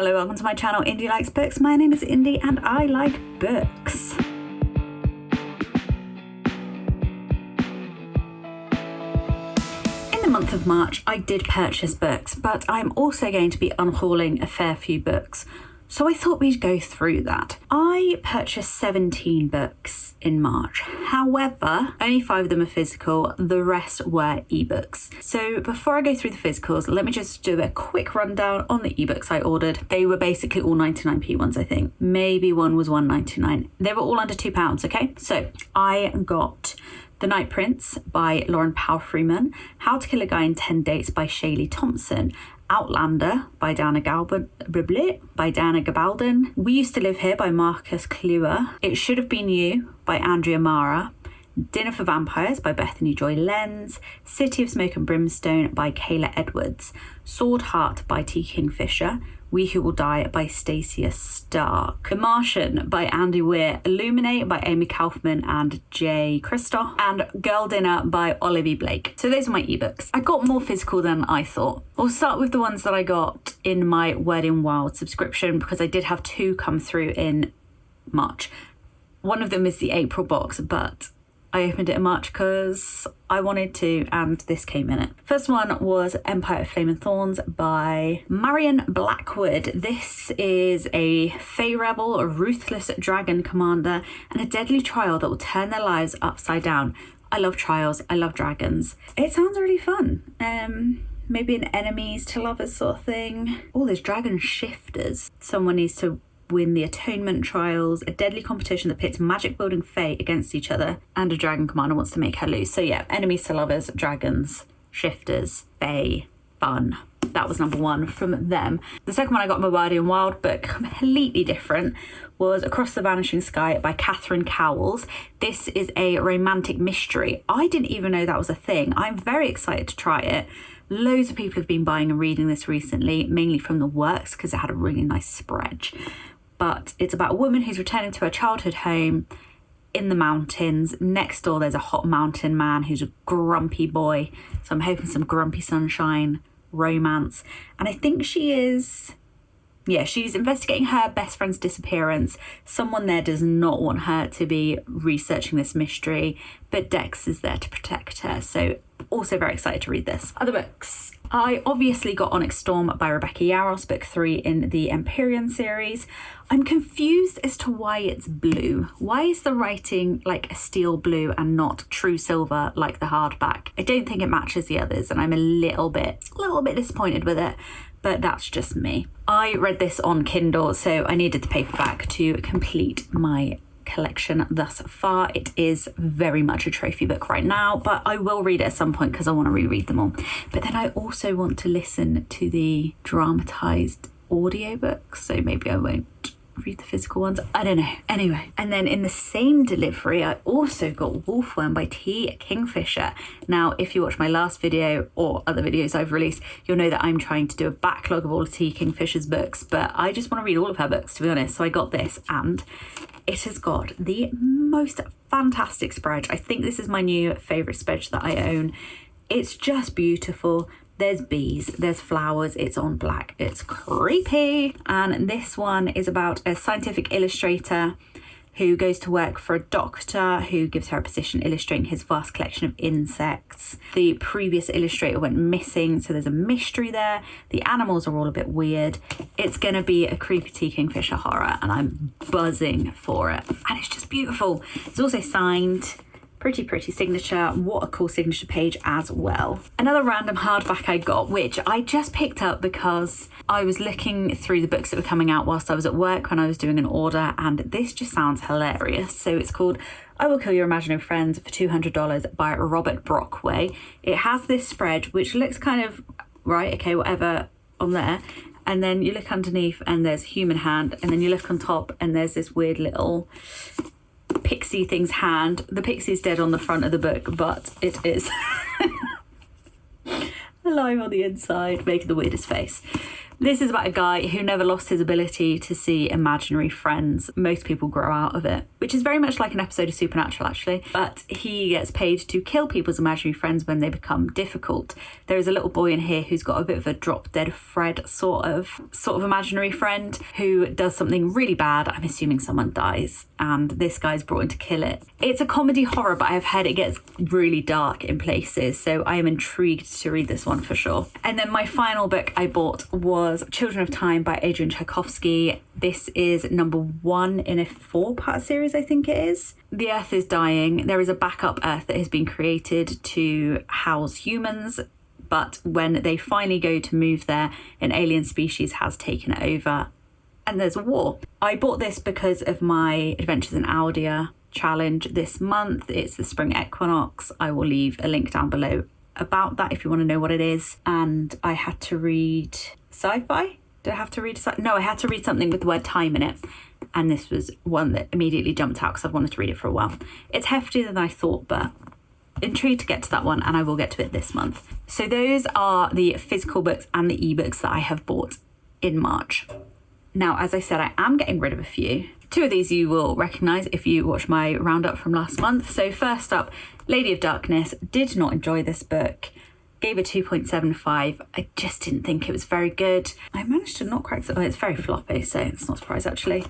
Hello, welcome to my channel, Indy Likes Books. My name is Indy and I like books. In the month of March, I did purchase books, but I'm also going to be unhauling a fair few books. So I thought we'd go through that. I purchased 17 books in March. However, only 5 of them are physical, the rest were ebooks. So before I go through the physicals, let me just do a quick rundown on the ebooks I ordered. They were basically all 99p ones, I think. Maybe one was $1.99. They were all under £2, okay? So I got The Night Prince by Lauren Powell Freeman, How to Kill a Guy in 10 Dates by Shaylee Thompson, Outlander by Dana Gabaldon, We Used to Live Here by Marcus Kluwer, It Should Have Been You by Andrea Mara, Dinner for Vampires by Bethany Joy Lenz, City of Smoke and Brimstone by Kayla Edwards, Sword Heart by T. Kingfisher, We Who Will Die by Stacia Stark, The Martian by Andy Weir, Illuminate by Amy Kaufman and Jay Kristoff, and Girl Dinner by Olivia Blake. So those are my ebooks. I got more physical than I thought. We'll start with the ones that I got in my Word in Wild subscription because I did have 2 come through in March. One of them is the April box, but I opened it in March because I wanted to, and this came in it. First one was Empire of Flame and Thorns by Marion Blackwood. This is a Fey rebel, a ruthless dragon commander, and a deadly trial that will turn their lives upside down. I love trials, I love dragons. It sounds really fun. Maybe an enemies to lovers sort of thing. Oh, there's dragon shifters. Someone needs to win the Atonement Trials, a deadly competition that pits magic-wielding Fae against each other, and a dragon commander wants to make her lose. So yeah, enemies to lovers, dragons, shifters, Fae, fun. That was number 1 from them. The second one I got in my Word in Wild book, completely different, was Across the Vanishing Sky by Catherine Cowles. This is a romantic mystery. I didn't even know that was a thing. I'm very excited to try it. Loads of people have been buying and reading this recently, mainly from the works because it had a really nice spread. But it's about a woman who's returning to her childhood home in the mountains. Next door, there's a hot mountain man who's a grumpy boy. So I'm hoping some grumpy sunshine, romance. And I think she's investigating her best friend's disappearance. Someone there does not want her to be researching this mystery, but Dex is there to protect her. So also very excited to read this. Other books. I obviously got Onyx Storm by Rebecca Yarros, book 3 in the Empyrean series. I'm confused as to why it's blue. Why is the writing like a steel blue and not true silver like the hardback? I don't think it matches the others and I'm a little bit disappointed with it, but that's just me. I read this on Kindle, so I needed the paperback to complete my collection thus far. It is very much a trophy book right now, but I will read it at some point because I want to reread them all. But then I also want to listen to the dramatized audiobooks, so maybe I won't read the physical ones. I don't know. Anyway, and then in the same delivery, I also got Wolfworm by T. Kingfisher. Now, if you watch my last video or other videos I've released, you'll know that I'm trying to do a backlog of all of T. Kingfisher's books, but I just want to read all of her books, to be honest. So I got this, and it has got the most fantastic spread. I think this is my new favourite spread that I own. It's just beautiful. There's bees, there's flowers, it's on black, it's creepy. And this one is about a scientific illustrator who goes to work for a doctor who gives her a position illustrating his vast collection of insects. The previous illustrator went missing, so there's a mystery there. The animals are all a bit weird. It's gonna be a creepy T. Kingfisher horror and I'm buzzing for it. And it's just beautiful. It's also signed. Pretty signature. What a cool signature page as well. Another random hardback I got, which I just picked up because I was looking through the books that were coming out whilst I was at work when I was doing an order, and this just sounds hilarious. So it's called I Will Kill Your Imaginary Friends for $200 by Robert Brockway. It has this spread which looks kind of right, okay, whatever on there. And then you look underneath and there's human hand, and then you look on top and there's this weird little pixie thing's hand. The pixie's dead on the front of the book, but it is alive on the inside, making the weirdest face. This is about a guy who never lost his ability to see imaginary friends. Most people grow out of it, which is very much like an episode of Supernatural, actually. But he gets paid to kill people's imaginary friends when they become difficult. There is a little boy in here who's got a bit of a drop-dead Fred sort of imaginary friend who does something really bad. I'm assuming someone dies, and this guy's brought in to kill it. It's a comedy horror, but I've heard it gets really dark in places, so I am intrigued to read this one for sure. And then my final book I bought was Children of Time by Adrian Tchaikovsky. This is number 1 in a 4-part series, I think it is. The Earth is dying. There is a backup Earth that has been created to house humans, but when they finally go to move there, an alien species has taken it over and there's a war. I bought this because of my Adventures in Aldia challenge this month. It's the spring equinox. I will leave a link down below about that if you want to know what it is. And I had to read sci-fi. Did I have to read no, I had to read something with the word time in it. And this was one that immediately jumped out because I've wanted to read it for a while. It's heftier than I thought, but intrigued to get to that one, and I will get to it this month. So those are the physical books and the ebooks that I have bought in March. Now, as I said, I am getting rid of a few. 2 of these you will recognise if you watch my roundup from last month. So first up, Lady of Darkness. Did not enjoy this book. Gave it 2.75. I just didn't think it was very good. I managed to not crack it. Oh, it's very floppy, so it's not a surprise actually.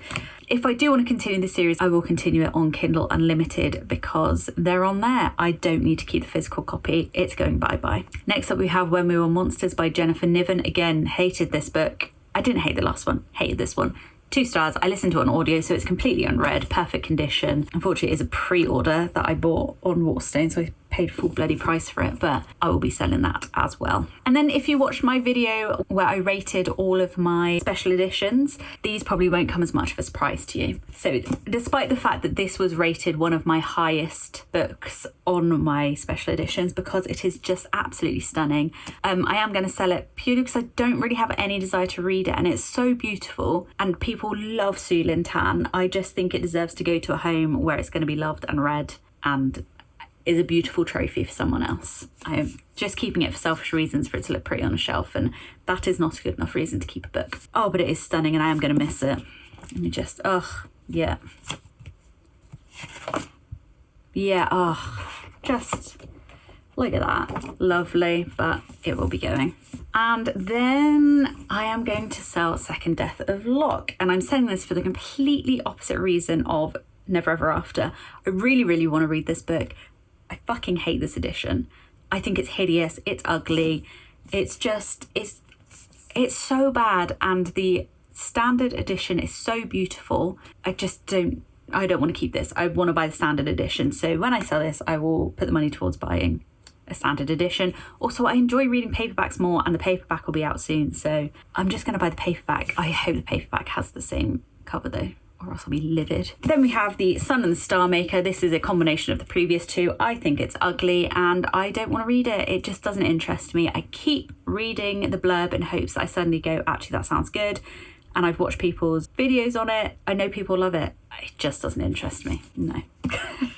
If I do want to continue the series, I will continue it on Kindle Unlimited because they're on there. I don't need to keep the physical copy. It's going bye-bye. Next up we have When We Were Monsters by Jennifer Niven. Again, hated this book. I didn't hate the last one, hated this one. 2 stars. I listened to it on audio, so it's completely unread, perfect condition. Unfortunately, it's a pre-order that I bought on Waterstone, so I paid full bloody price for it, but I will be selling that as well. And then if you watched my video where I rated all of my special editions, these probably won't come as much of a surprise to you. So despite the fact that this was rated one of my highest books on my special editions because it is just absolutely stunning, I am going to sell it purely because I don't really have any desire to read it, and it's so beautiful and people love Su Lin Tan. I just think it deserves to go to a home where it's going to be loved and read and is a beautiful trophy for someone else. I am just keeping it for selfish reasons for it to look pretty on a shelf, and that is not a good enough reason to keep a book. Oh, but it is stunning and I am going to miss it. Let me just, yeah. Yeah, just look at that. Lovely, but it will be going. And then I am going to sell Second Death of Locke, and I'm selling this for the completely opposite reason of Never Ever After. I really, really want to read this book. I fucking hate this edition. I think it's hideous. It's ugly. It's just, it's so bad. And the standard edition is so beautiful. I don't want to keep this. I want to buy the standard edition. So when I sell this, I will put the money towards buying a standard edition. Also, I enjoy reading paperbacks more, and the paperback will be out soon. So I'm just going to buy the paperback. I hope the paperback has the same cover though, or else I'll be livid. Then we have The Sun and the Star Maker. This is a combination of the previous 2. I think it's ugly and I don't want to read it. It just doesn't interest me. I keep reading the blurb in hopes that I suddenly go, actually, that sounds good. And I've watched people's videos on it. I know people love it. It just doesn't interest me. No.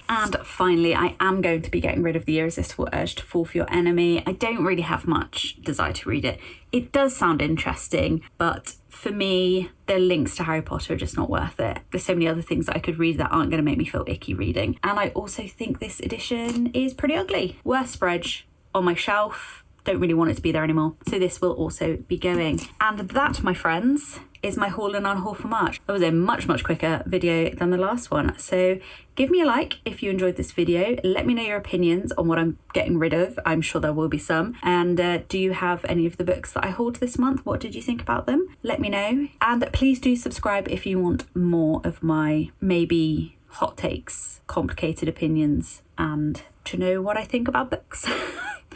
And finally, I am going to be getting rid of The Irresistible Urge to Fall for Your Enemy. I don't really have much desire to read it. It does sound interesting, but for me, the links to Harry Potter are just not worth it. There's so many other things that I could read that aren't going to make me feel icky reading. And I also think this edition is pretty ugly. Worst spread on my shelf. Don't really want it to be there anymore. So this will also be going. And that, my friends, is my haul and unhaul for March. That was a much, much quicker video than the last one. So give me a like if you enjoyed this video. Let me know your opinions on what I'm getting rid of. I'm sure there will be some. And do you have any of the books that I hauled this month? What did you think about them? Let me know. And please do subscribe if you want more of my maybe hot takes, complicated opinions, and to know what I think about books.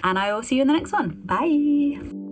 And I will see you in the next one. Bye.